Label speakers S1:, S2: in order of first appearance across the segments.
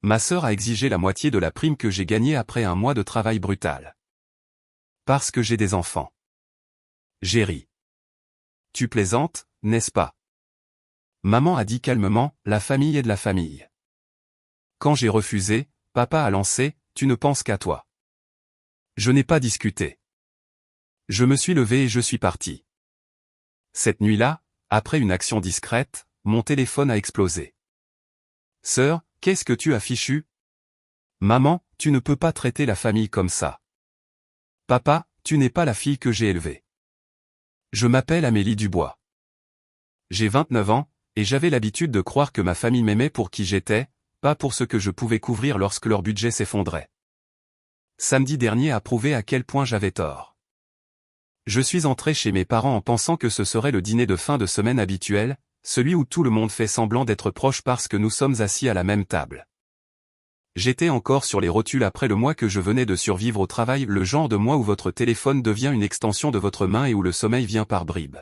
S1: Ma sœur a exigé la moitié de la prime que j'ai gagnée après un mois de travail brutal. Parce que j'ai des enfants. J'ai ri. Tu plaisantes, n'est-ce pas? Maman a dit calmement, la famille est de la famille. Quand j'ai refusé, papa a lancé, tu ne penses qu'à toi. Je n'ai pas discuté. Je me suis levé et je suis parti. Cette nuit-là, après une action discrète, mon téléphone a explosé. Sœur, qu'est-ce que tu as fichu? Maman, tu ne peux pas traiter la famille comme ça. Papa, tu n'es pas la fille que j'ai élevée. Je m'appelle Amélie Dubois. J'ai 29 ans, et j'avais l'habitude de croire que ma famille m'aimait pour qui j'étais, pas pour ce que je pouvais couvrir lorsque leur budget s'effondrait. Samedi dernier a prouvé à quel point j'avais tort. Je suis entré chez mes parents en pensant que ce serait le dîner de fin de semaine habituel, celui où tout le monde fait semblant d'être proche parce que nous sommes assis à la même table. J'étais encore sur les rotules après le mois que je venais de survivre au travail, le genre de mois où votre téléphone devient une extension de votre main et où le sommeil vient par bribes.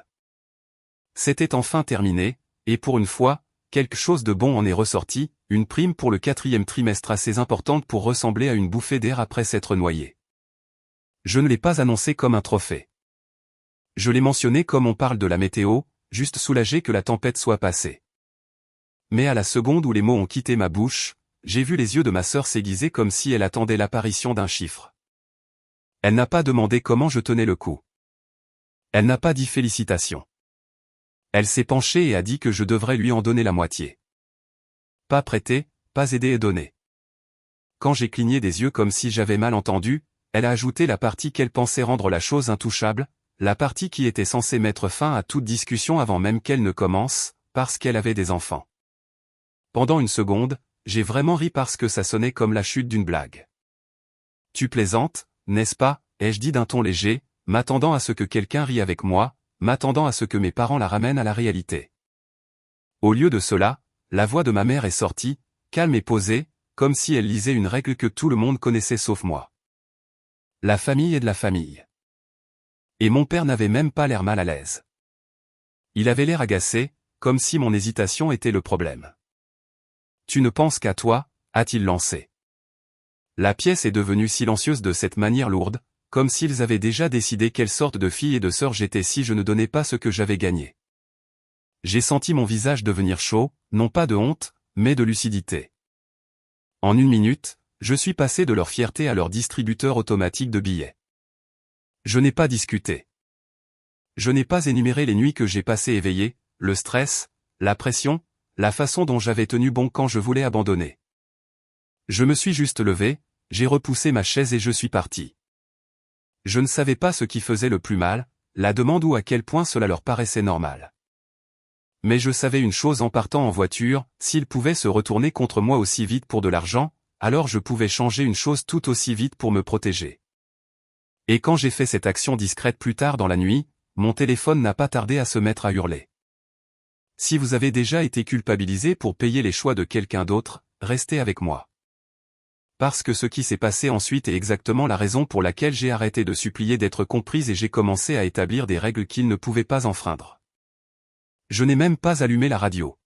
S1: C'était enfin terminé, et pour une fois, quelque chose de bon en est ressorti, une prime pour le 4e trimestre assez importante pour ressembler à une bouffée d'air après s'être noyé. Je ne l'ai pas annoncé comme un trophée. Je l'ai mentionné comme on parle de la météo, juste soulagé que la tempête soit passée. Mais à la seconde où les mots ont quitté ma bouche, j'ai vu les yeux de ma sœur s'aiguiser comme si elle attendait l'apparition d'un chiffre. Elle n'a pas demandé comment je tenais le coup. Elle n'a pas dit félicitations. Elle s'est penchée et a dit que je devrais lui en donner la moitié. Pas prêter, pas aider et donner. Quand j'ai cligné des yeux comme si j'avais mal entendu, elle a ajouté la partie qu'elle pensait rendre la chose intouchable, la partie qui était censée mettre fin à toute discussion avant même qu'elle ne commence, parce qu'elle avait des enfants. Pendant une seconde, j'ai vraiment ri parce que ça sonnait comme la chute d'une blague. Tu plaisantes, n'est-ce pas, ai-je dit d'un ton léger, m'attendant à ce que quelqu'un rie avec moi, m'attendant à ce que mes parents la ramènent à la réalité. Au lieu de cela, la voix de ma mère est sortie, calme et posée, comme si elle lisait une règle que tout le monde connaissait sauf moi. La famille est de la famille. Et mon père n'avait même pas l'air mal à l'aise. Il avait l'air agacé, comme si mon hésitation était le problème. Tu ne penses qu'à toi, a-t-il lancé. La pièce est devenue silencieuse de cette manière lourde, comme s'ils avaient déjà décidé quelle sorte de fille et de sœur j'étais si je ne donnais pas ce que j'avais gagné. J'ai senti mon visage devenir chaud, non pas de honte, mais de lucidité. En une minute, je suis passé de leur fierté à leur distributeur automatique de billets. Je n'ai pas discuté. Je n'ai pas énuméré les nuits que j'ai passées éveillé, le stress, la pression, la façon dont j'avais tenu bon quand je voulais abandonner. Je me suis juste levé, j'ai repoussé ma chaise et je suis parti. Je ne savais pas ce qui faisait le plus mal, la demande ou à quel point cela leur paraissait normal. Mais je savais une chose en partant en voiture, s'ils pouvaient se retourner contre moi aussi vite pour de l'argent, alors je pouvais changer une chose tout aussi vite pour me protéger. Et quand j'ai fait cette action discrète plus tard dans la nuit, mon téléphone n'a pas tardé à se mettre à hurler. Si vous avez déjà été culpabilisé pour payer les choix de quelqu'un d'autre, restez avec moi. Parce que ce qui s'est passé ensuite est exactement la raison pour laquelle j'ai arrêté de supplier d'être comprise et j'ai commencé à établir des règles qu'ils ne pouvaient pas enfreindre. Je n'ai même pas allumé la radio.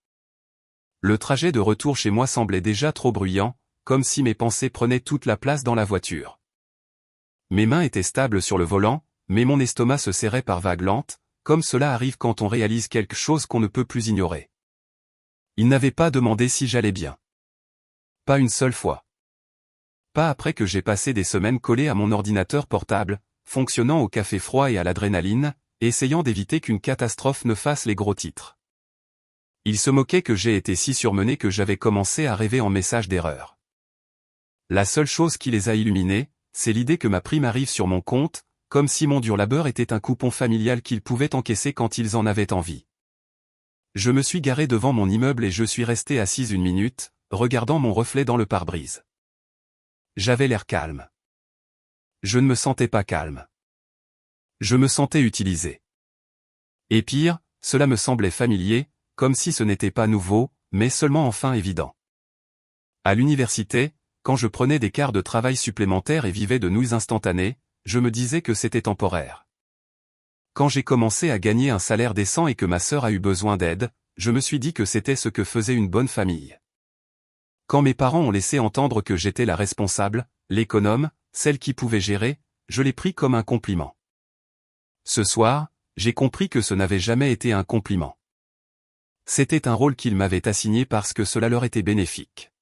S1: Le trajet de retour chez moi semblait déjà trop bruyant, comme si mes pensées prenaient toute la place dans la voiture. Mes mains étaient stables sur le volant, mais mon estomac se serrait par vagues lentes, comme cela arrive quand on réalise quelque chose qu'on ne peut plus ignorer. Il n'avait pas demandé si j'allais bien. Pas une seule fois. Pas après que j'ai passé des semaines collé à mon ordinateur portable, fonctionnant au café froid et à l'adrénaline, essayant d'éviter qu'une catastrophe ne fasse les gros titres. Il se moquait que j'ai été si surmené que j'avais commencé à rêver en message d'erreur. La seule chose qui les a illuminés, c'est l'idée que ma prime arrive sur mon compte, comme si mon dur labeur était un coupon familial qu'ils pouvaient encaisser quand ils en avaient envie. Je me suis garé devant mon immeuble et je suis resté assise une minute, regardant mon reflet dans le pare-brise. J'avais l'air calme. Je ne me sentais pas calme. Je me sentais utilisé. Et pire, cela me semblait familier, comme si ce n'était pas nouveau, mais seulement enfin évident. À l'université, quand je prenais des quarts de travail supplémentaires et vivais de nouilles instantanées, je me disais que c'était temporaire. Quand j'ai commencé à gagner un salaire décent et que ma sœur a eu besoin d'aide, je me suis dit que c'était ce que faisait une bonne famille. Quand mes parents ont laissé entendre que j'étais la responsable, l'économe, celle qui pouvait gérer, je l'ai pris comme un compliment. Ce soir, j'ai compris que ce n'avait jamais été un compliment. C'était un rôle qu'ils m'avaient assigné parce que cela leur était bénéfique.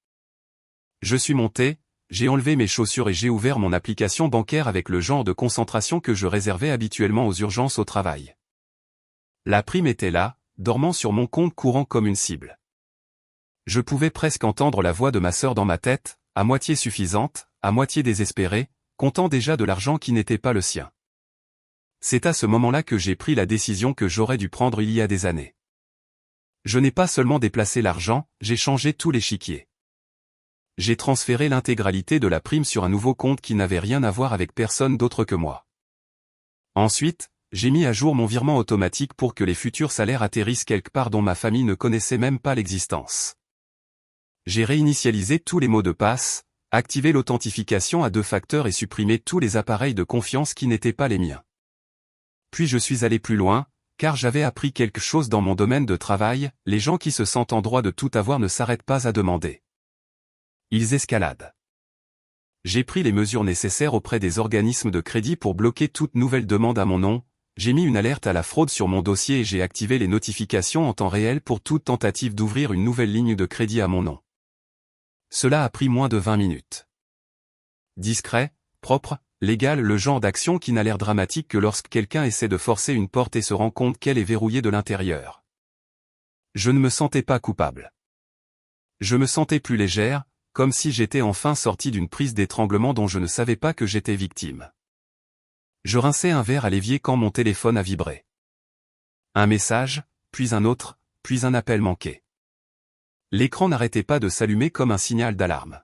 S1: Je suis monté, j'ai enlevé mes chaussures et j'ai ouvert mon application bancaire avec le genre de concentration que je réservais habituellement aux urgences au travail. La prime était là, dormant sur mon compte courant comme une cible. Je pouvais presque entendre la voix de ma sœur dans ma tête, à moitié suffisante, à moitié désespérée, comptant déjà de l'argent qui n'était pas le sien. C'est à ce moment-là que j'ai pris la décision que j'aurais dû prendre il y a des années. Je n'ai pas seulement déplacé l'argent, j'ai changé tout l'échiquier. J'ai transféré l'intégralité de la prime sur un nouveau compte qui n'avait rien à voir avec personne d'autre que moi. Ensuite, j'ai mis à jour mon virement automatique pour que les futurs salaires atterrissent quelque part dont ma famille ne connaissait même pas l'existence. J'ai réinitialisé tous les mots de passe, activé l'authentification à 2 facteurs et supprimé tous les appareils de confiance qui n'étaient pas les miens. Puis je suis allé plus loin, car j'avais appris quelque chose dans mon domaine de travail, les gens qui se sentent en droit de tout avoir ne s'arrêtent pas à demander. Ils escaladent. J'ai pris les mesures nécessaires auprès des organismes de crédit pour bloquer toute nouvelle demande à mon nom, j'ai mis une alerte à la fraude sur mon dossier et j'ai activé les notifications en temps réel pour toute tentative d'ouvrir une nouvelle ligne de crédit à mon nom. Cela a pris moins de 20 minutes. Discret, propre, légal, le genre d'action qui n'a l'air dramatique que lorsque quelqu'un essaie de forcer une porte et se rend compte qu'elle est verrouillée de l'intérieur. Je ne me sentais pas coupable. Je me sentais plus légère, comme si j'étais enfin sorti d'une prise d'étranglement dont je ne savais pas que j'étais victime. Je rinçais un verre à l'évier quand mon téléphone a vibré. Un message, puis un autre, puis un appel manqué. L'écran n'arrêtait pas de s'allumer comme un signal d'alarme.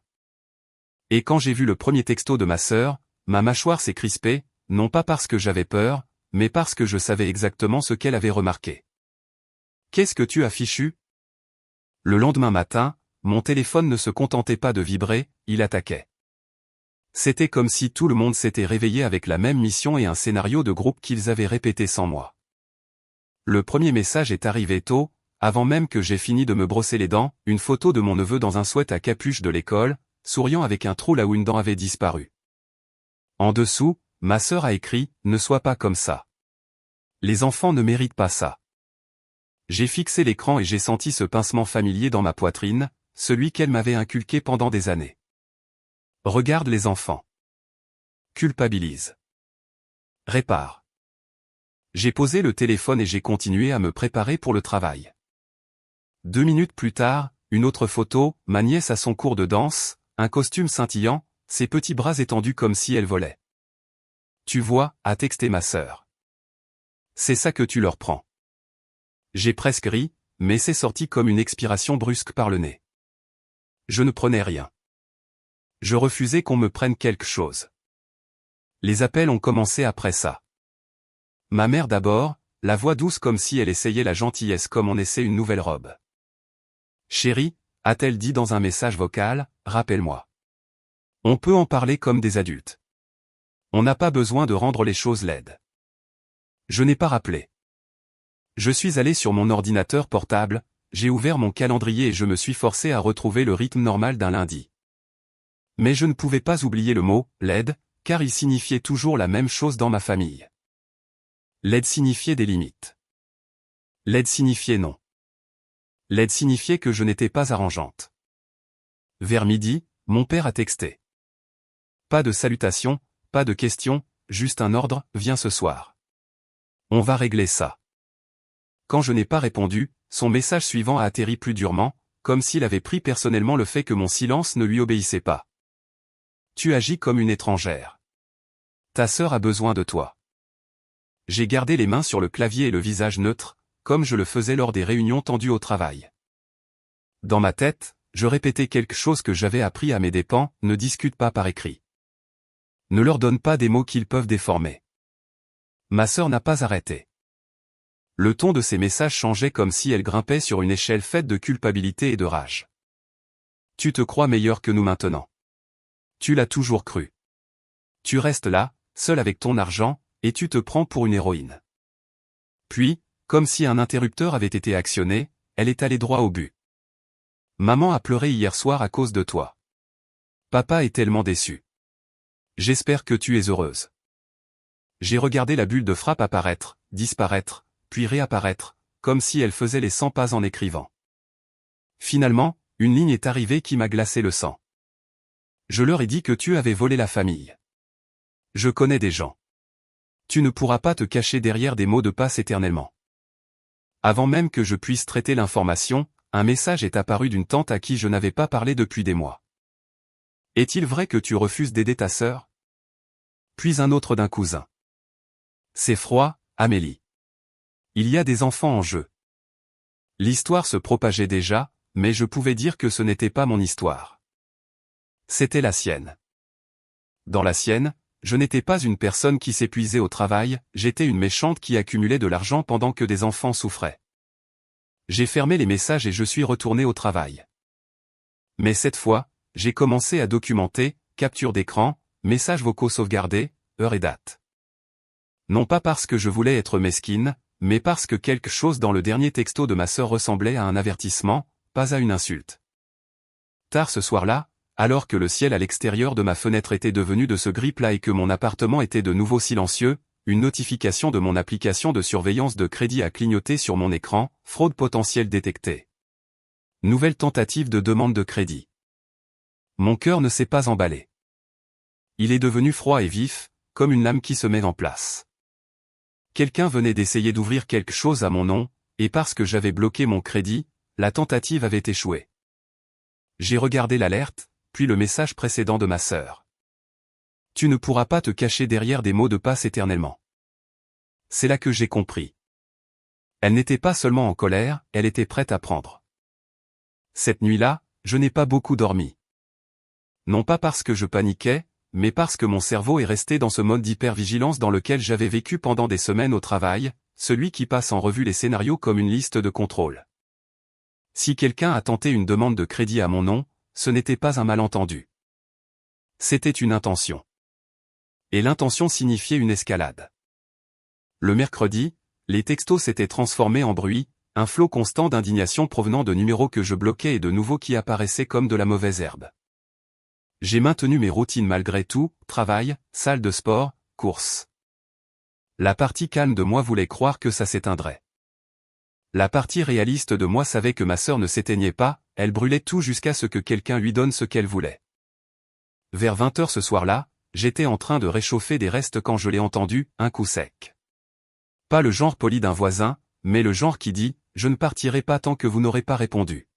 S1: Et quand j'ai vu le premier texto de ma sœur, ma mâchoire s'est crispée, non pas parce que j'avais peur, mais parce que je savais exactement ce qu'elle avait remarqué. « Qu'est-ce que tu as fichu ?» Le lendemain matin, mon téléphone ne se contentait pas de vibrer, il attaquait. C'était comme si tout le monde s'était réveillé avec la même mission et un scénario de groupe qu'ils avaient répété sans moi. Le premier message est arrivé tôt, avant même que j'aie fini de me brosser les dents, une photo de mon neveu dans un sweat à capuche de l'école, souriant avec un trou là où une dent avait disparu. En dessous, ma sœur a écrit « Ne sois pas comme ça. Les enfants ne méritent pas ça. » J'ai fixé l'écran et j'ai senti ce pincement familier dans ma poitrine, celui qu'elle m'avait inculqué pendant des années. Regarde les enfants. Culpabilise. Répare. J'ai posé le téléphone et j'ai continué à me préparer pour le travail. 2 minutes plus tard, une autre photo, ma nièce à son cours de danse, un costume scintillant, ses petits bras étendus comme si elle volait. Tu vois, a texté ma sœur. C'est ça que tu leur prends. J'ai presque ri, mais c'est sorti comme une expiration brusque par le nez. Je ne prenais rien. Je refusais qu'on me prenne quelque chose. Les appels ont commencé après ça. Ma mère d'abord, la voix douce comme si elle essayait la gentillesse comme on essaie une nouvelle robe. Chérie, a-t-elle dit dans un message vocal, rappelle-moi. On peut en parler comme des adultes. On n'a pas besoin de rendre les choses laides. Je n'ai pas rappelé. Je suis allé sur mon ordinateur portable, j'ai ouvert mon calendrier et je me suis forcé à retrouver le rythme normal d'un lundi. Mais je ne pouvais pas oublier le mot « laide », car il signifiait toujours la même chose dans ma famille. Laide signifiait des limites. Laide signifiait non. Laide signifiait que je n'étais pas arrangeante. Vers midi, mon père a texté. Pas de salutation, pas de questions, juste un ordre, viens ce soir. On va régler ça. Quand je n'ai pas répondu, son message suivant a atterri plus durement, comme s'il avait pris personnellement le fait que mon silence ne lui obéissait pas. Tu agis comme une étrangère. Ta sœur a besoin de toi. J'ai gardé les mains sur le clavier et le visage neutre, comme je le faisais lors des réunions tendues au travail. Dans ma tête, je répétais quelque chose que j'avais appris à mes dépens, ne discute pas par écrit. Ne leur donne pas des mots qu'ils peuvent déformer. Ma sœur n'a pas arrêté. Le ton de ses messages changeait comme si elle grimpait sur une échelle faite de culpabilité et de rage. Tu te crois meilleur que nous maintenant. Tu l'as toujours cru. Tu restes là, seul avec ton argent, et tu te prends pour une héroïne. Puis, comme si un interrupteur avait été actionné, elle est allée droit au but. Maman a pleuré hier soir à cause de toi. Papa est tellement déçu. J'espère que tu es heureuse. J'ai regardé la bulle de frappe apparaître, disparaître, puis réapparaître, comme si elle faisait les 100 pas en écrivant. Finalement, une ligne est arrivée qui m'a glacé le sang. Je leur ai dit que tu avais volé la famille. Je connais des gens. Tu ne pourras pas te cacher derrière des mots de passe éternellement. Avant même que je puisse traiter l'information, un message est apparu d'une tante à qui je n'avais pas parlé depuis des mois. Est-il vrai que tu refuses d'aider ta sœur? Puis un autre d'un cousin. C'est froid, Amélie. Il y a des enfants en jeu. L'histoire se propageait déjà, mais je pouvais dire que ce n'était pas mon histoire. C'était la sienne. Dans la sienne, je n'étais pas une personne qui s'épuisait au travail, j'étais une méchante qui accumulait de l'argent pendant que des enfants souffraient. J'ai fermé les messages et je suis retourné au travail. Mais cette fois, j'ai commencé à documenter, capture d'écran, messages vocaux sauvegardés, heure et date. Non pas parce que je voulais être mesquine, mais parce que quelque chose dans le dernier texto de ma sœur ressemblait à un avertissement, pas à une insulte. Tard ce soir-là, alors que le ciel à l'extérieur de ma fenêtre était devenu de ce gris plat et que mon appartement était de nouveau silencieux, une notification de mon application de surveillance de crédit a clignoté sur mon écran, fraude potentielle détectée. Nouvelle tentative de demande de crédit. Mon cœur ne s'est pas emballé. Il est devenu froid et vif, comme une lame qui se met en place. Quelqu'un venait d'essayer d'ouvrir quelque chose à mon nom, et parce que j'avais bloqué mon crédit, la tentative avait échoué. J'ai regardé l'alerte, puis le message précédent de ma sœur. Tu ne pourras pas te cacher derrière des mots de passe éternellement. C'est là que j'ai compris. Elle n'était pas seulement en colère, elle était prête à prendre. Cette nuit-là, je n'ai pas beaucoup dormi. Non pas parce que je paniquais, mais parce que mon cerveau est resté dans ce mode d'hypervigilance dans lequel j'avais vécu pendant des semaines au travail, celui qui passe en revue les scénarios comme une liste de contrôle. Si quelqu'un a tenté une demande de crédit à mon nom, ce n'était pas un malentendu. C'était une intention. Et l'intention signifiait une escalade. Le mercredi, les textos s'étaient transformés en bruit, un flot constant d'indignation provenant de numéros que je bloquais et de nouveaux qui apparaissaient comme de la mauvaise herbe. J'ai maintenu mes routines malgré tout, travail, salle de sport, courses. La partie calme de moi voulait croire que ça s'éteindrait. La partie réaliste de moi savait que ma sœur ne s'éteignait pas, elle brûlait tout jusqu'à ce que quelqu'un lui donne ce qu'elle voulait. Vers 20h ce soir-là, j'étais en train de réchauffer des restes quand je l'ai entendu, un coup sec. Pas le genre poli d'un voisin, mais le genre qui dit « Je ne partirai pas tant que vous n'aurez pas répondu ».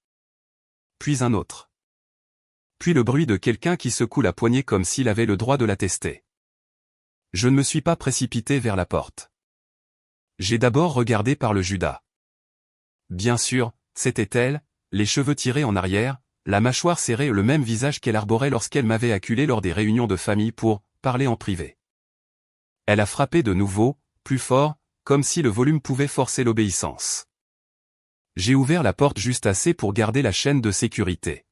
S1: Puis un autre. Puis le bruit de quelqu'un qui secoue la poignée comme s'il avait le droit de la tester. Je ne me suis pas précipité vers la porte. J'ai d'abord regardé par le Judas. Bien sûr, c'était elle, les cheveux tirés en arrière, la mâchoire serrée et le même visage qu'elle arborait lorsqu'elle m'avait acculé lors des réunions de famille pour parler en privé. Elle a frappé de nouveau, plus fort, comme si le volume pouvait forcer l'obéissance. J'ai ouvert la porte juste assez pour garder la chaîne de sécurité.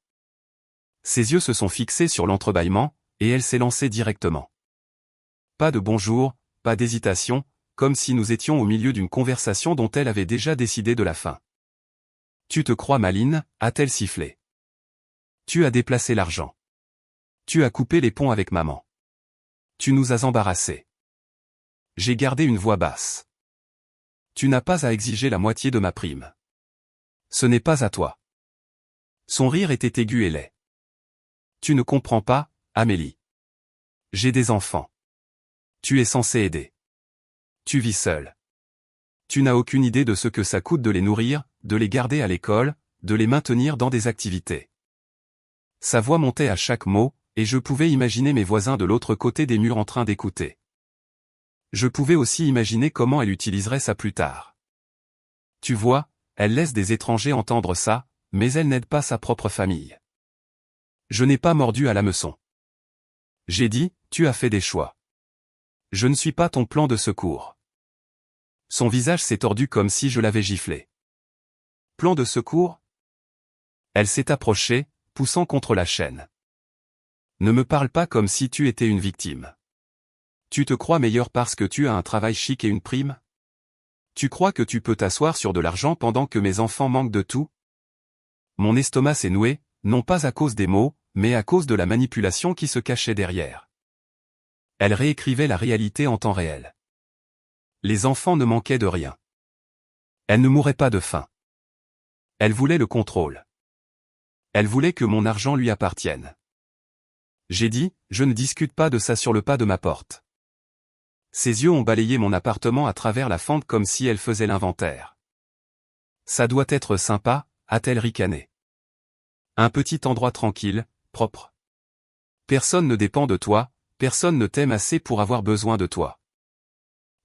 S1: Ses yeux se sont fixés sur l'entrebâillement, et elle s'est lancée directement. Pas de bonjour, pas d'hésitation, comme si nous étions au milieu d'une conversation dont elle avait déjà décidé de la fin. Tu te crois maline, a-t-elle sifflé. Tu as déplacé l'argent. Tu as coupé les ponts avec maman. Tu nous as embarrassés. J'ai gardé une voix basse. Tu n'as pas à exiger la moitié de ma prime. Ce n'est pas à toi. Son rire était aigu et laid. Tu ne comprends pas, Amélie. J'ai des enfants. Tu es censé aider. Tu vis seule. Tu n'as aucune idée de ce que ça coûte de les nourrir, de les garder à l'école, de les maintenir dans des activités. Sa voix montait à chaque mot, et je pouvais imaginer mes voisins de l'autre côté des murs en train d'écouter. Je pouvais aussi imaginer comment elle utiliserait ça plus tard. Tu vois, elle laisse des étrangers entendre ça, mais elle n'aide pas sa propre famille. Je n'ai pas mordu à l'hameçon. J'ai dit, tu as fait des choix. Je ne suis pas ton plan de secours. Son visage s'est tordu comme si je l'avais giflé. Plan de secours? Elle s'est approchée, poussant contre la chaîne. Ne me parle pas comme si tu étais une victime. Tu te crois meilleur parce que tu as un travail chic et une prime? Tu crois que tu peux t'asseoir sur de l'argent pendant que mes enfants manquent de tout? Mon estomac s'est noué, non pas à cause des mots, mais à cause de la manipulation qui se cachait derrière. Elle réécrivait la réalité en temps réel. Les enfants ne manquaient de rien. Elle ne mourait pas de faim. Elle voulait le contrôle. Elle voulait que mon argent lui appartienne. J'ai dit, je ne discute pas de ça sur le pas de ma porte. Ses yeux ont balayé mon appartement à travers la fente comme si elle faisait l'inventaire. Ça doit être sympa, a-t-elle ricané. Un petit endroit tranquille, propre. Personne ne dépend de toi, personne ne t'aime assez pour avoir besoin de toi.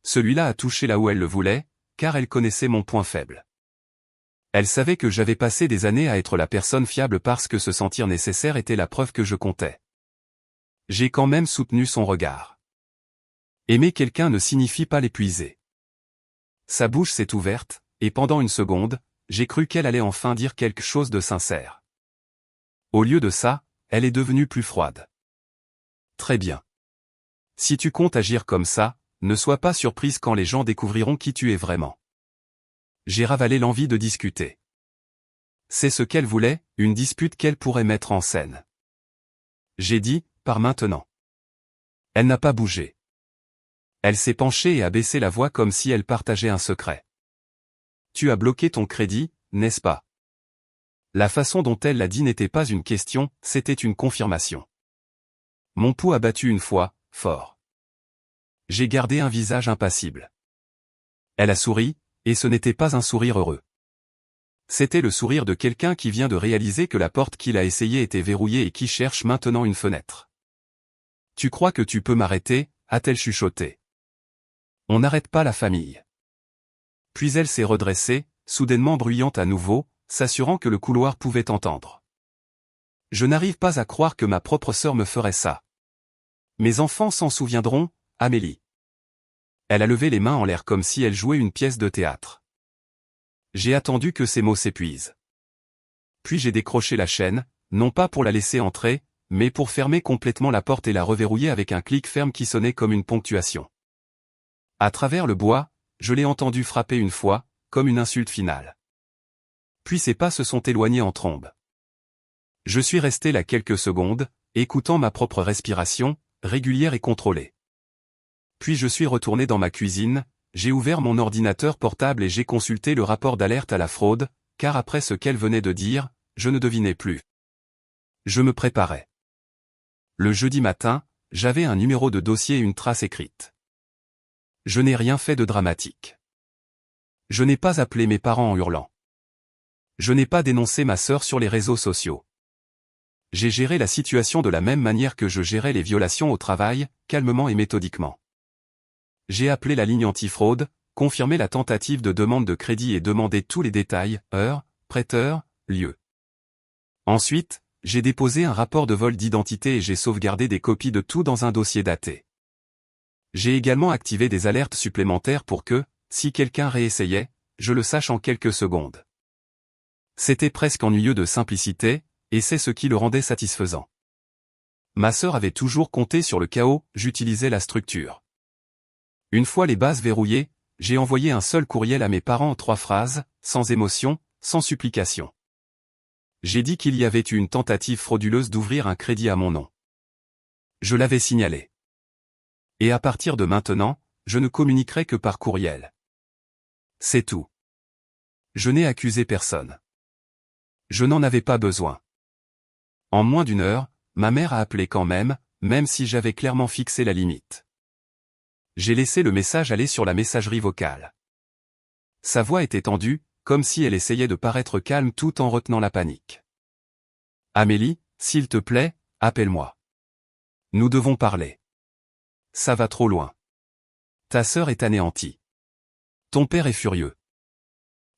S1: Celui-là a touché là où elle le voulait, car elle connaissait mon point faible. Elle savait que j'avais passé des années à être la personne fiable parce que se sentir nécessaire était la preuve que je comptais. J'ai quand même soutenu son regard. Aimer quelqu'un ne signifie pas l'épuiser. Sa bouche s'est ouverte, et pendant une seconde, j'ai cru qu'elle allait enfin dire quelque chose de sincère. Au lieu de ça, elle est devenue plus froide. Très bien. Si tu comptes agir comme ça, ne sois pas surprise quand les gens découvriront qui tu es vraiment. J'ai ravalé l'envie de discuter. C'est ce qu'elle voulait, une dispute qu'elle pourrait mettre en scène. J'ai dit, par maintenant. Elle n'a pas bougé. Elle s'est penchée et a baissé la voix comme si elle partageait un secret. Tu as bloqué ton crédit, n'est-ce pas? La façon dont elle l'a dit n'était pas une question, c'était une confirmation. Mon pouls a battu une fois, fort. J'ai gardé un visage impassible. Elle a souri, et ce n'était pas un sourire heureux. C'était le sourire de quelqu'un qui vient de réaliser que la porte qu'il a essayée était verrouillée et qui cherche maintenant une fenêtre. Tu crois que tu peux m'arrêter, a-t-elle chuchoté. On n'arrête pas la famille. Puis elle s'est redressée, soudainement bruyante à nouveau, s'assurant que le couloir pouvait entendre. Je n'arrive pas à croire que ma propre sœur me ferait ça. Mes enfants s'en souviendront, Amélie. Elle a levé les mains en l'air comme si elle jouait une pièce de théâtre. J'ai attendu que ces mots s'épuisent. Puis j'ai décroché la chaîne, non pas pour la laisser entrer, mais pour fermer complètement la porte et la reverrouiller avec un clic ferme qui sonnait comme une ponctuation. À travers le bois, je l'ai entendu frapper une fois, comme une insulte finale. Puis ses pas se sont éloignés en trombe. Je suis resté là quelques secondes, écoutant ma propre respiration, régulière et contrôlée. Puis je suis retourné dans ma cuisine, j'ai ouvert mon ordinateur portable et j'ai consulté le rapport d'alerte à la fraude, car après ce qu'elle venait de dire, je ne devinais plus. Je me préparais. Le jeudi matin, j'avais un numéro de dossier et une trace écrite. Je n'ai rien fait de dramatique. Je n'ai pas appelé mes parents en hurlant. Je n'ai pas dénoncé ma sœur sur les réseaux sociaux. J'ai géré la situation de la même manière que je gérais les violations au travail, calmement et méthodiquement. J'ai appelé la ligne antifraude, confirmé la tentative de demande de crédit et demandé tous les détails, heure, prêteur, lieu. Ensuite, j'ai déposé un rapport de vol d'identité et j'ai sauvegardé des copies de tout dans un dossier daté. J'ai également activé des alertes supplémentaires pour que, si quelqu'un réessayait, je le sache en quelques secondes. C'était presque ennuyeux de simplicité, et c'est ce qui le rendait satisfaisant. Ma sœur avait toujours compté sur le chaos, j'utilisais la structure. Une fois les bases verrouillées, j'ai envoyé un seul courriel à mes parents en 3 phrases, sans émotion, sans supplication. J'ai dit qu'il y avait eu une tentative frauduleuse d'ouvrir un crédit à mon nom. Je l'avais signalé. Et à partir de maintenant, je ne communiquerai que par courriel. C'est tout. Je n'ai accusé personne. Je n'en avais pas besoin. En moins d'1 heure, ma mère a appelé quand même si j'avais clairement fixé la limite. J'ai laissé le message aller sur la messagerie vocale. Sa voix était tendue, comme si elle essayait de paraître calme tout en retenant la panique. Amélie, s'il te plaît, appelle-moi. Nous devons parler. Ça va trop loin. Ta sœur est anéantie. Ton père est furieux.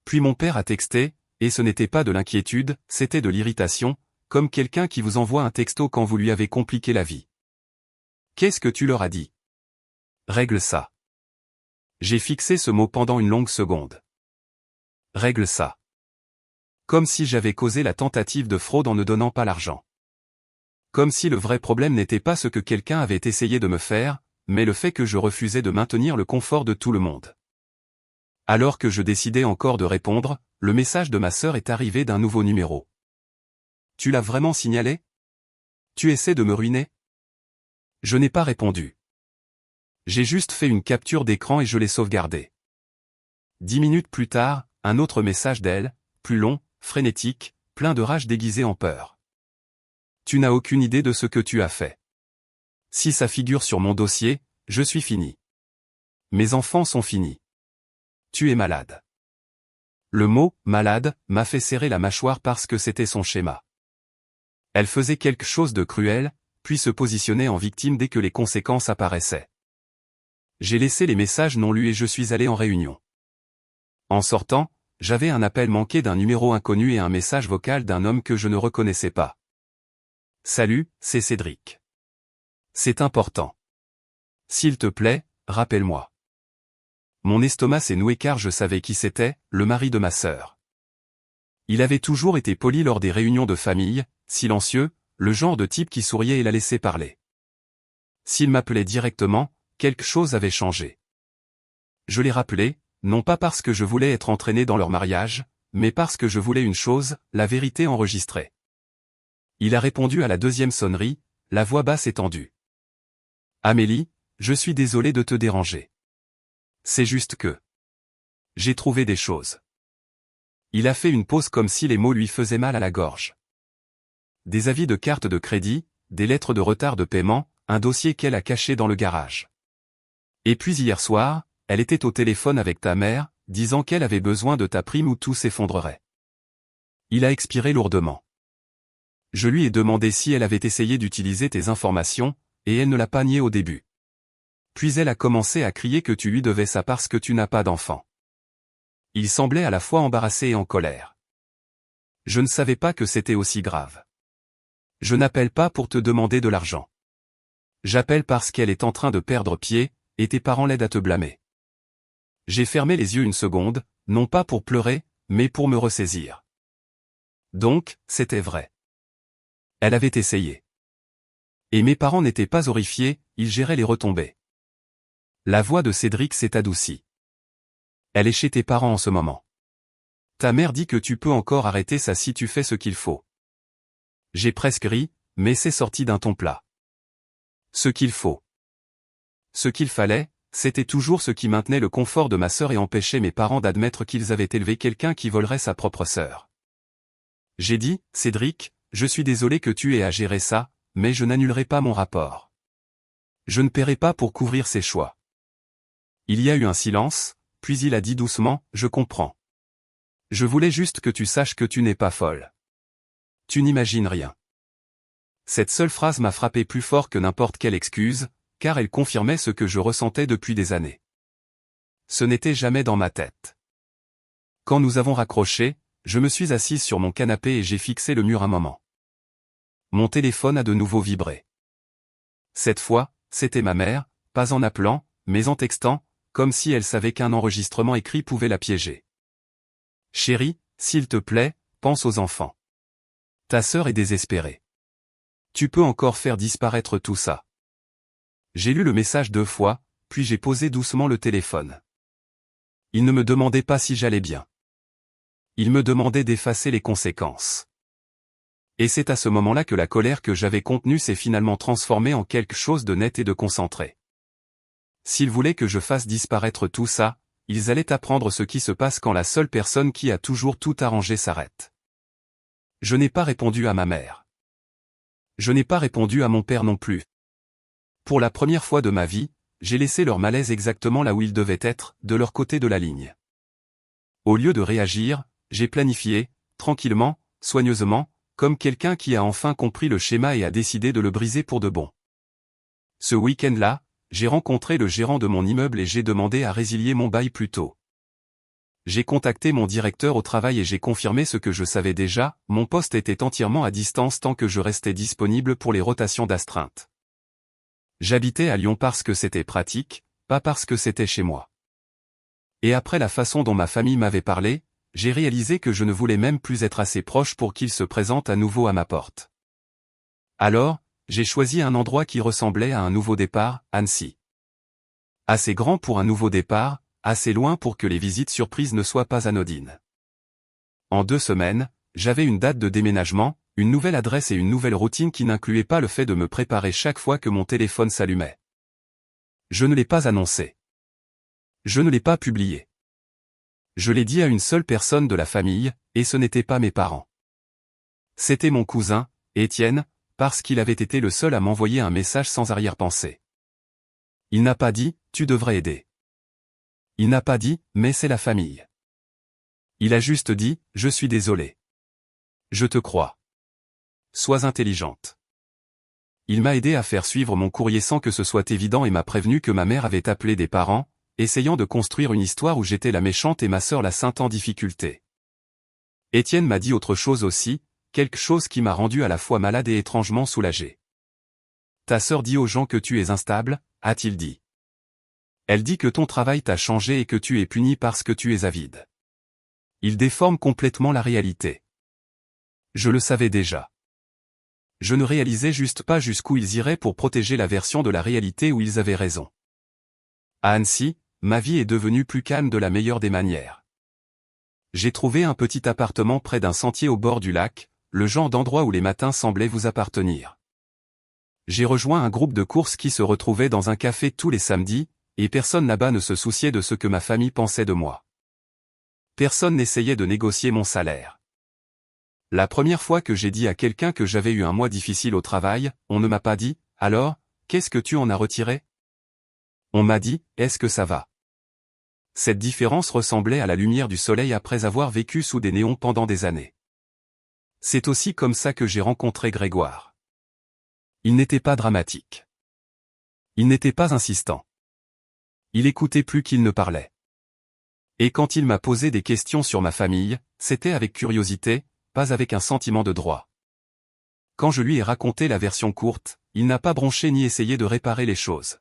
S1: Puis mon père a texté, et ce n'était pas de l'inquiétude, c'était de l'irritation, comme quelqu'un qui vous envoie un texto quand vous lui avez compliqué la vie. Qu'est-ce que tu leur as dit? Règle ça. J'ai fixé ce mot pendant une longue seconde. Règle ça. Comme si j'avais causé la tentative de fraude en ne donnant pas l'argent. Comme si le vrai problème n'était pas ce que quelqu'un avait essayé de me faire, mais le fait que je refusais de maintenir le confort de tout le monde. Alors que je décidais encore de répondre, le message de ma sœur est arrivé d'un nouveau numéro. Tu l'as vraiment signalé? Tu essaies de me ruiner? Je n'ai pas répondu. J'ai juste fait une capture d'écran et je l'ai sauvegardée. 10 minutes plus tard, un autre message d'elle, plus long, frénétique, plein de rage déguisée en peur. Tu n'as aucune idée de ce que tu as fait. Si ça figure sur mon dossier, je suis fini. Mes enfants sont finis. Tu es malade. Le mot « malade » m'a fait serrer la mâchoire parce que c'était son schéma. Elle faisait quelque chose de cruel, puis se positionnait en victime dès que les conséquences apparaissaient. J'ai laissé les messages non lus et je suis allé en réunion. En sortant, j'avais un appel manqué d'un numéro inconnu et un message vocal d'un homme que je ne reconnaissais pas. « Salut, c'est Cédric. C'est important. S'il te plaît, rappelle-moi. » Mon estomac s'est noué car je savais qui c'était, le mari de ma sœur. Il avait toujours été poli lors des réunions de famille, silencieux, le genre de type qui souriait et la laissait parler. S'il m'appelait directement, quelque chose avait changé. Je l'ai rappelé, non pas parce que je voulais être entraîné dans leur mariage, mais parce que je voulais une chose, la vérité enregistrée. Il a répondu à la deuxième sonnerie, la voix basse et tendue. « Amélie, je suis désolé de te déranger. C'est juste que... j'ai trouvé des choses. » Il a fait une pause comme si les mots lui faisaient mal à la gorge. Des avis de carte de crédit, des lettres de retard de paiement, un dossier qu'elle a caché dans le garage. Et puis hier soir, elle était au téléphone avec ta mère, disant qu'elle avait besoin de ta prime ou tout s'effondrerait. Il a expiré lourdement. Je lui ai demandé si elle avait essayé d'utiliser tes informations, et elle ne l'a pas nié au début. Puis elle a commencé à crier que tu lui devais ça parce que tu n'as pas d'enfant. Il semblait à la fois embarrassé et en colère. Je ne savais pas que c'était aussi grave. Je n'appelle pas pour te demander de l'argent. J'appelle parce qu'elle est en train de perdre pied, et tes parents l'aident à te blâmer. J'ai fermé les yeux une seconde, non pas pour pleurer, mais pour me ressaisir. Donc, c'était vrai. Elle avait essayé. Et mes parents n'étaient pas horrifiés, ils géraient les retombées. La voix de Cédric s'est adoucie. Elle est chez tes parents en ce moment. Ta mère dit que tu peux encore arrêter ça si tu fais ce qu'il faut. J'ai presque ri, mais c'est sorti d'un ton plat. Ce qu'il faut. Ce qu'il fallait, c'était toujours ce qui maintenait le confort de ma sœur et empêchait mes parents d'admettre qu'ils avaient élevé quelqu'un qui volerait sa propre sœur. J'ai dit, Cédric, je suis désolé que tu aies à gérer ça, mais je n'annulerai pas mon rapport. Je ne paierai pas pour couvrir ses choix. Il y a eu un silence, puis il a dit doucement, je comprends. Je voulais juste que tu saches que tu n'es pas folle. Tu n'imagines rien. Cette seule phrase m'a frappé plus fort que n'importe quelle excuse, car elle confirmait ce que je ressentais depuis des années. Ce n'était jamais dans ma tête. Quand nous avons raccroché, je me suis assise sur mon canapé et j'ai fixé le mur un moment. Mon téléphone a de nouveau vibré. Cette fois, c'était ma mère, pas en appelant, mais en textant, comme si elle savait qu'un enregistrement écrit pouvait la piéger. « Chérie, s'il te plaît, pense aux enfants. Ta sœur est désespérée. Tu peux encore faire disparaître tout ça. » J'ai lu le message 2 fois, puis j'ai posé doucement le téléphone. Il ne me demandait pas si j'allais bien. Il me demandait d'effacer les conséquences. Et c'est à ce moment-là que la colère que j'avais contenue s'est finalement transformée en quelque chose de net et de concentré. S'ils voulaient que je fasse disparaître tout ça, ils allaient apprendre ce qui se passe quand la seule personne qui a toujours tout arrangé s'arrête. Je n'ai pas répondu à ma mère. Je n'ai pas répondu à mon père non plus. Pour la première fois de ma vie, j'ai laissé leur malaise exactement là où ils devaient être, de leur côté de la ligne. Au lieu de réagir, j'ai planifié, tranquillement, soigneusement, comme quelqu'un qui a enfin compris le schéma et a décidé de le briser pour de bon. Ce week-end-là, j'ai rencontré le gérant de mon immeuble et j'ai demandé à résilier mon bail plus tôt. J'ai contacté mon directeur au travail et j'ai confirmé ce que je savais déjà, mon poste était entièrement à distance tant que je restais disponible pour les rotations d'astreinte. J'habitais à Lyon parce que c'était pratique, pas parce que c'était chez moi. Et après la façon dont ma famille m'avait parlé, j'ai réalisé que je ne voulais même plus être assez proche pour qu'il se présente à nouveau à ma porte. Alors, j'ai choisi un endroit qui ressemblait à un nouveau départ, Annecy. Assez grand pour un nouveau départ, assez loin pour que les visites surprises ne soient pas anodines. En 2 semaines, j'avais une date de déménagement, une nouvelle adresse et une nouvelle routine qui n'incluait pas le fait de me préparer chaque fois que mon téléphone s'allumait. Je ne l'ai pas annoncé. Je ne l'ai pas publié. Je l'ai dit à une seule personne de la famille, et ce n'était pas mes parents. C'était mon cousin, Étienne, parce qu'il avait été le seul à m'envoyer un message sans arrière-pensée. Il n'a pas dit « tu devrais aider ». Il n'a pas dit « mais c'est la famille ». Il a juste dit « je suis désolé. Je te crois. Sois intelligente ». Il m'a aidé à faire suivre mon courrier sans que ce soit évident et m'a prévenu que ma mère avait appelé des parents, essayant de construire une histoire où j'étais la méchante et ma sœur la sainte en difficulté. Étienne m'a dit autre chose aussi, quelque chose qui m'a rendu à la fois malade et étrangement soulagé. Ta sœur dit aux gens que tu es instable, a-t-il dit. Elle dit que ton travail t'a changé et que tu es puni parce que tu es avide. Il déforme complètement la réalité. Je le savais déjà. Je ne réalisais juste pas jusqu'où ils iraient pour protéger la version de la réalité où ils avaient raison. À Annecy, ma vie est devenue plus calme de la meilleure des manières. J'ai trouvé un petit appartement près d'un sentier au bord du lac, le genre d'endroit où les matins semblaient vous appartenir. J'ai rejoint un groupe de courses qui se retrouvait dans un café tous les samedis, et personne là-bas ne se souciait de ce que ma famille pensait de moi. Personne n'essayait de négocier mon salaire. La première fois que j'ai dit à quelqu'un que j'avais eu un mois difficile au travail, on ne m'a pas dit « Alors, qu'est-ce que tu en as retiré ?» On m'a dit « Est-ce que ça va ?» Cette différence ressemblait à la lumière du soleil après avoir vécu sous des néons pendant des années. C'est aussi comme ça que j'ai rencontré Grégoire. Il n'était pas dramatique. Il n'était pas insistant. Il écoutait plus qu'il ne parlait. Et quand il m'a posé des questions sur ma famille, c'était avec curiosité, pas avec un sentiment de droit. Quand je lui ai raconté la version courte, il n'a pas bronché ni essayé de réparer les choses.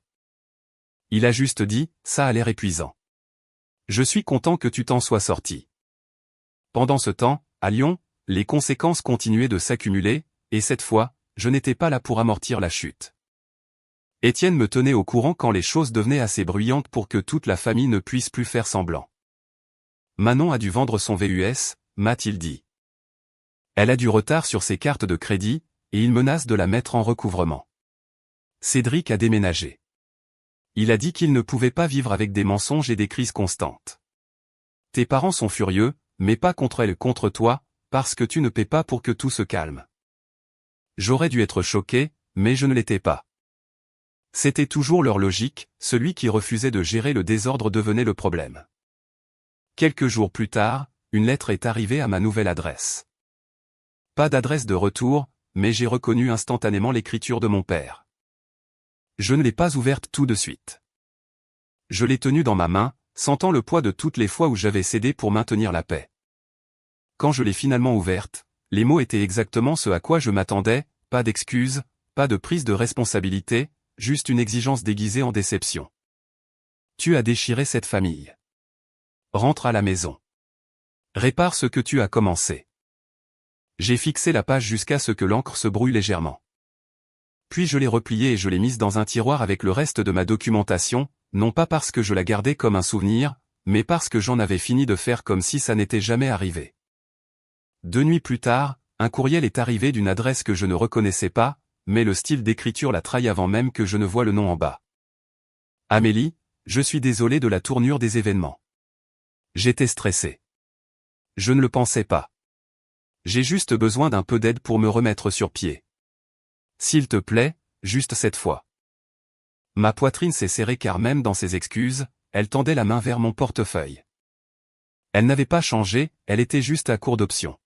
S1: Il a juste dit, ça a l'air épuisant. Je suis content que tu t'en sois sorti. Pendant ce temps, à Lyon, les conséquences continuaient de s'accumuler, et cette fois, je n'étais pas là pour amortir la chute. Étienne me tenait au courant quand les choses devenaient assez bruyantes pour que toute la famille ne puisse plus faire semblant. Manon a dû vendre son VUS, m'a-t-il dit. Elle a du retard sur ses cartes de crédit, et il menace de la mettre en recouvrement. Cédric a déménagé. Il a dit qu'il ne pouvait pas vivre avec des mensonges et des crises constantes. Tes parents sont furieux, mais pas contre elle, contre toi, parce que tu ne paies pas pour que tout se calme. J'aurais dû être choqué, mais je ne l'étais pas. C'était toujours leur logique, celui qui refusait de gérer le désordre devenait le problème. Quelques jours plus tard, une lettre est arrivée à ma nouvelle adresse. Pas d'adresse de retour, mais j'ai reconnu instantanément l'écriture de mon père. Je ne l'ai pas ouverte tout de suite. Je l'ai tenue dans ma main, sentant le poids de toutes les fois où j'avais cédé pour maintenir la paix. Quand je l'ai finalement ouverte, les mots étaient exactement ce à quoi je m'attendais, pas d'excuses, pas de prise de responsabilité, juste une exigence déguisée en déception. Tu as déchiré cette famille. Rentre à la maison. Répare ce que tu as commencé. J'ai fixé la page jusqu'à ce que l'encre se brouille légèrement. Puis je l'ai repliée et je l'ai mise dans un tiroir avec le reste de ma documentation, non pas parce que je la gardais comme un souvenir, mais parce que j'en avais fini de faire comme si ça n'était jamais arrivé. 2 nuits plus tard, un courriel est arrivé d'une adresse que je ne reconnaissais pas, mais le style d'écriture l'a trahi avant même que je ne voie le nom en bas. Amélie, je suis désolé de la tournure des événements. J'étais stressé. Je ne le pensais pas. J'ai juste besoin d'un peu d'aide pour me remettre sur pied. S'il te plaît, juste cette fois. Ma poitrine s'est serrée car même dans ses excuses, elle tendait la main vers mon portefeuille. Elle n'avait pas changé, elle était juste à court d'options.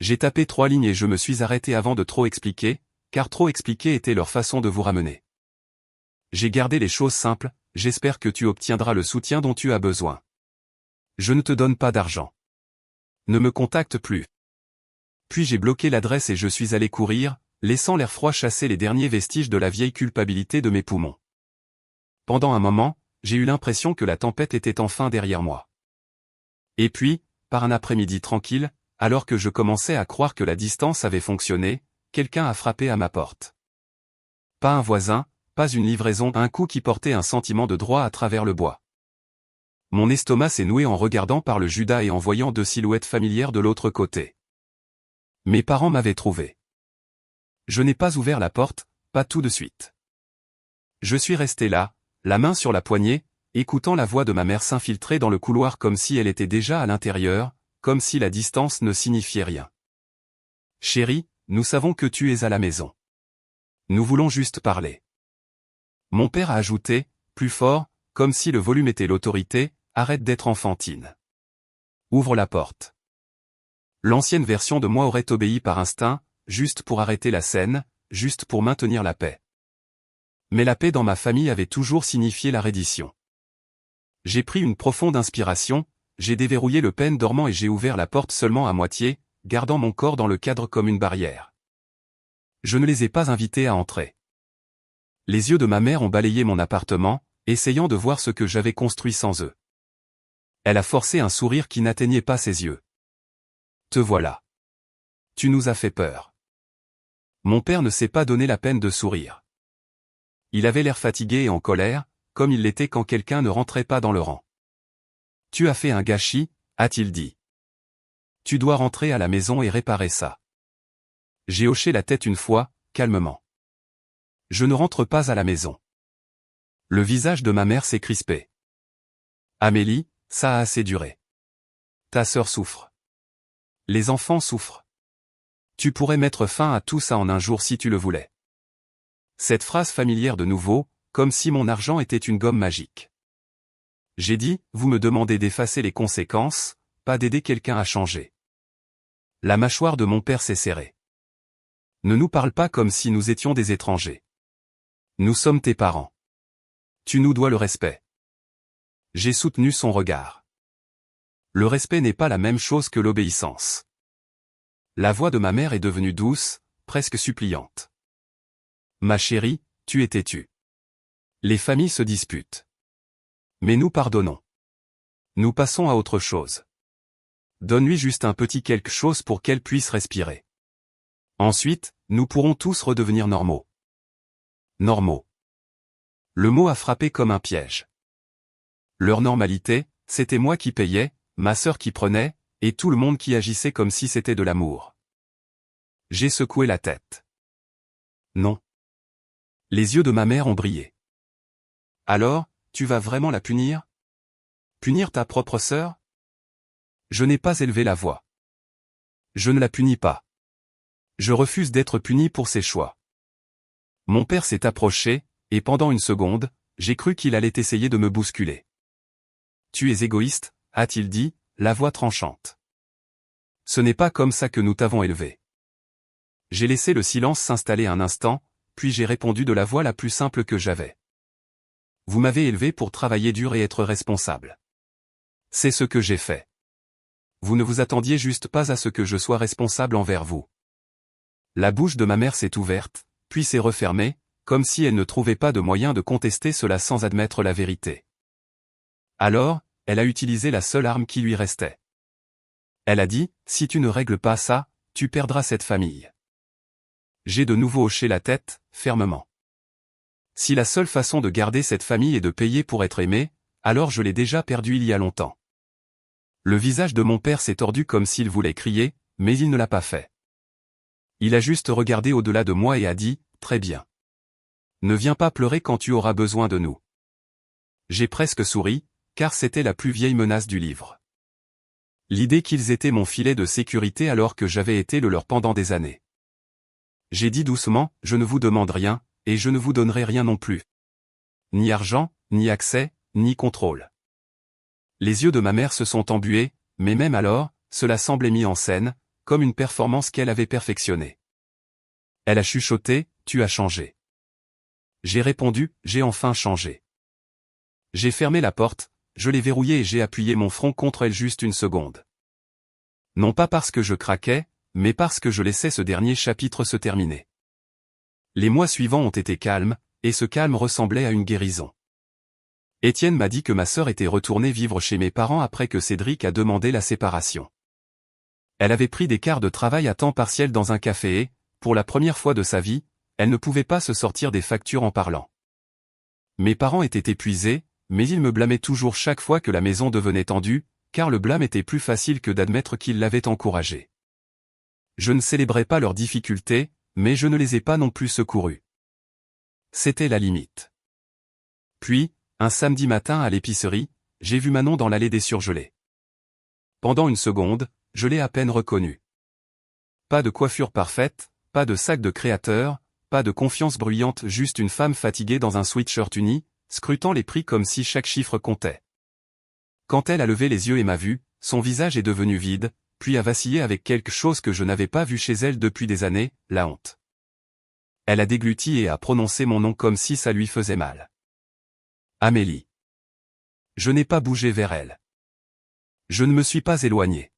S1: J'ai tapé 3 lignes et je me suis arrêté avant de trop expliquer, car trop expliquer était leur façon de vous ramener. J'ai gardé les choses simples, j'espère que tu obtiendras le soutien dont tu as besoin. Je ne te donne pas d'argent. Ne me contacte plus. Puis j'ai bloqué l'adresse et je suis allé courir, laissant l'air froid chasser les derniers vestiges de la vieille culpabilité de mes poumons. Pendant un moment, j'ai eu l'impression que la tempête était enfin derrière moi. Et puis, par un après-midi tranquille, alors que je commençais à croire que la distance avait fonctionné, quelqu'un a frappé à ma porte. Pas un voisin, pas une livraison, un coup qui portait un sentiment de droit à travers le bois. Mon estomac s'est noué en regardant par le Judas et en voyant 2 silhouettes familières de l'autre côté. Mes parents m'avaient trouvé. Je n'ai pas ouvert la porte, pas tout de suite. Je suis resté là, la main sur la poignée, écoutant la voix de ma mère s'infiltrer dans le couloir comme si elle était déjà à l'intérieur, comme si la distance ne signifiait rien. Chérie, nous savons que tu es à la maison. Nous voulons juste parler. Mon père a ajouté, plus fort, comme si le volume était l'autorité, arrête d'être enfantine. Ouvre la porte. L'ancienne version de moi aurait obéi par instinct, juste pour arrêter la scène, juste pour maintenir la paix. Mais la paix dans ma famille avait toujours signifié la reddition. J'ai pris une profonde inspiration, j'ai déverrouillé le pen dormant et j'ai ouvert la porte seulement à moitié, gardant mon corps dans le cadre comme une barrière. Je ne les ai pas invités à entrer. Les yeux de ma mère ont balayé mon appartement, essayant de voir ce que j'avais construit sans eux. Elle a forcé un sourire qui n'atteignait pas ses yeux. Te voilà. Tu nous as fait peur. Mon père ne s'est pas donné la peine de sourire. Il avait l'air fatigué et en colère, comme il l'était quand quelqu'un ne rentrait pas dans le rang. Tu as fait un gâchis, a-t-il dit. Tu dois rentrer à la maison et réparer ça. J'ai hoché la tête une fois, calmement. Je ne rentre pas à la maison. Le visage de ma mère s'est crispé. Amélie, ça a assez duré. Ta sœur souffre. Les enfants souffrent. Tu pourrais mettre fin à tout ça en un jour si tu le voulais. Cette phrase familière de nouveau, comme si mon argent était une gomme magique. J'ai dit, vous me demandez d'effacer les conséquences, pas d'aider quelqu'un à changer. La mâchoire de mon père s'est serrée. Ne nous parle pas comme si nous étions des étrangers. Nous sommes tes parents. Tu nous dois le respect. J'ai soutenu son regard. Le respect n'est pas la même chose que l'obéissance. La voix de ma mère est devenue douce, presque suppliante. Ma chérie, tu es têtue. Les familles se disputent. Mais nous pardonnons. Nous passons à autre chose. Donne-lui juste un petit quelque chose pour qu'elle puisse respirer. Ensuite, nous pourrons tous redevenir normaux. Normaux. Le mot a frappé comme un piège. Leur normalité, c'était moi qui payais, ma sœur qui prenait, et tout le monde qui agissait comme si c'était de l'amour. J'ai secoué la tête. Non. Les yeux de ma mère ont brillé. Alors, tu vas vraiment la punir? Punir ta propre sœur? Je n'ai pas élevé la voix. Je ne la punis pas. Je refuse d'être puni pour ses choix. Mon père s'est approché, et pendant une seconde, j'ai cru qu'il allait essayer de me bousculer. Tu es égoïste, a-t-il dit, la voix tranchante. Ce n'est pas comme ça que nous t'avons élevé. J'ai laissé le silence s'installer un instant, puis j'ai répondu de la voix la plus simple que j'avais. Vous m'avez élevé pour travailler dur et être responsable. C'est ce que j'ai fait. Vous ne vous attendiez juste pas à ce que je sois responsable envers vous. La bouche de ma mère s'est ouverte, puis s'est refermée, comme si elle ne trouvait pas de moyen de contester cela sans admettre la vérité. Alors, elle a utilisé la seule arme qui lui restait. Elle a dit, si tu ne règles pas ça, tu perdras cette famille. J'ai de nouveau hoché la tête, fermement. Si la seule façon de garder cette famille est de payer pour être aimé, alors je l'ai déjà perdue il y a longtemps. Le visage de mon père s'est tordu comme s'il voulait crier, mais il ne l'a pas fait. Il a juste regardé au-delà de moi et a dit, très bien. Ne viens pas pleurer quand tu auras besoin de nous. J'ai presque souri, car c'était la plus vieille menace du livre. L'idée qu'ils étaient mon filet de sécurité alors que j'avais été le leur pendant des années. J'ai dit doucement, je ne vous demande rien, et je ne vous donnerai rien non plus. Ni argent, ni accès, ni contrôle. Les yeux de ma mère se sont embués, mais même alors, cela semblait mis en scène, comme une performance qu'elle avait perfectionnée. Elle a chuchoté, tu as changé. J'ai répondu, j'ai enfin changé. J'ai fermé la porte, je l'ai verrouillée et j'ai appuyé mon front contre elle juste une seconde. Non pas parce que je craquais, mais parce que je laissais ce dernier chapitre se terminer. Les mois suivants ont été calmes, et ce calme ressemblait à une guérison. Étienne m'a dit que ma sœur était retournée vivre chez mes parents après que Cédric a demandé la séparation. Elle avait pris des quarts de travail à temps partiel dans un café et, pour la première fois de sa vie, elle ne pouvait pas se sortir des factures en parlant. Mes parents étaient épuisés, mais ils me blâmaient toujours chaque fois que la maison devenait tendue, car le blâme était plus facile que d'admettre qu'ils l'avaient encouragée. Je ne célébrais pas leurs difficultés, mais je ne les ai pas non plus secourus. C'était la limite. Puis, un samedi matin à l'épicerie, j'ai vu Manon dans l'allée des surgelés. Pendant une seconde, je l'ai à peine reconnue. Pas de coiffure parfaite, pas de sac de créateur, pas de confiance bruyante, juste une femme fatiguée dans un sweatshirt uni, scrutant les prix comme si chaque chiffre comptait. Quand elle a levé les yeux et m'a vu, son visage est devenu vide, puis a vacillé avec quelque chose que je n'avais pas vu chez elle depuis des années, la honte. Elle a dégluti et a prononcé mon nom comme si ça lui faisait mal. Amélie. Je n'ai pas bougé vers elle. Je ne me suis pas éloigné.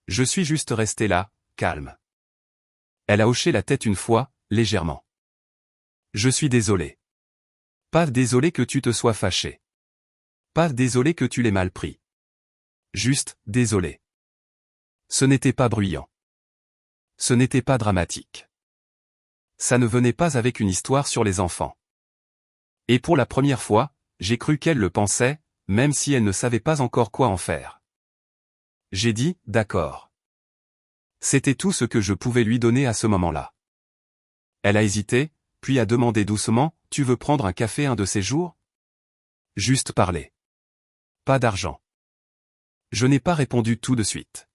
S1: Je suis juste resté là, calme. Elle a hoché la tête une fois, légèrement. Je suis désolé. Pas désolé que tu te sois fâché. Pas désolé que tu l'aies mal pris. Juste, désolé. Ce n'était pas bruyant. Ce n'était pas dramatique. Ça ne venait pas avec une histoire sur les enfants. Et pour la première fois, j'ai cru qu'elle le pensait, même si elle ne savait pas encore quoi en faire. J'ai dit, d'accord. C'était tout ce que je pouvais lui donner à ce moment-là. Elle a hésité, puis a demandé doucement, « Tu veux prendre un café un de ces jours ?» Juste parler. Pas d'argent. Je n'ai pas répondu tout de suite.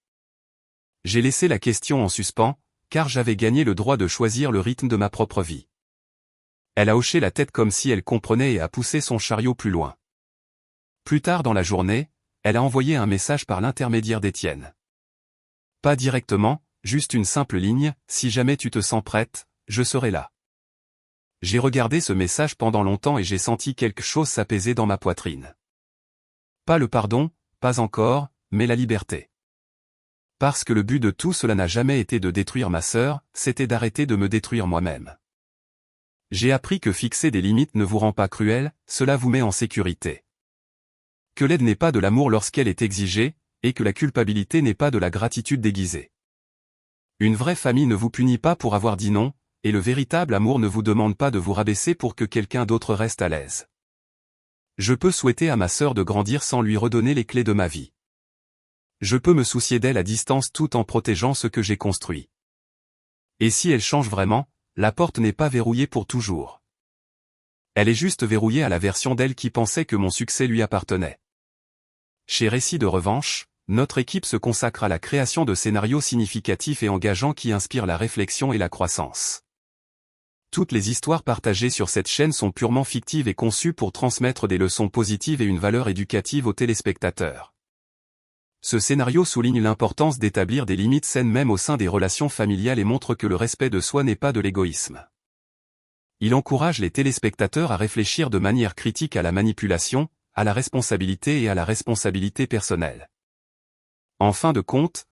S1: J'ai laissé la question en suspens, car j'avais gagné le droit de choisir le rythme de ma propre vie. Elle a hoché la tête comme si elle comprenait et a poussé son chariot plus loin. Plus tard dans la journée, elle a envoyé un message par l'intermédiaire d'Étienne. Pas directement, juste une simple ligne, « Si jamais tu te sens prête, je serai là. » J'ai regardé ce message pendant longtemps et j'ai senti quelque chose s'apaiser dans ma poitrine. Pas le pardon, pas encore, mais la liberté. Parce que le but de tout cela n'a jamais été de détruire ma sœur, c'était d'arrêter de me détruire moi-même. J'ai appris que fixer des limites ne vous rend pas cruel, cela vous met en sécurité. Que l'aide n'est pas de l'amour lorsqu'elle est exigée, et que la culpabilité n'est pas de la gratitude déguisée. Une vraie famille ne vous punit pas pour avoir dit non, et le véritable amour ne vous demande pas de vous rabaisser pour que quelqu'un d'autre reste à l'aise. Je peux souhaiter à ma sœur de grandir sans lui redonner les clés de ma vie. Je peux me soucier d'elle à distance tout en protégeant ce que j'ai construit. Et si elle change vraiment, la porte n'est pas verrouillée pour toujours. Elle est juste verrouillée à la version d'elle qui pensait que mon succès lui appartenait. Chez Récits de revanche, notre équipe se consacre à la création de scénarios significatifs et engageants qui inspirent la réflexion et la croissance. Toutes les histoires partagées sur cette chaîne sont purement fictives et conçues pour transmettre des leçons positives et une valeur éducative aux téléspectateurs. Ce scénario souligne l'importance d'établir des limites saines même au sein des relations familiales et montre que le respect de soi n'est pas de l'égoïsme. Il encourage les téléspectateurs à réfléchir de manière critique à la manipulation, à la responsabilité et à la responsabilité personnelle. En fin de compte,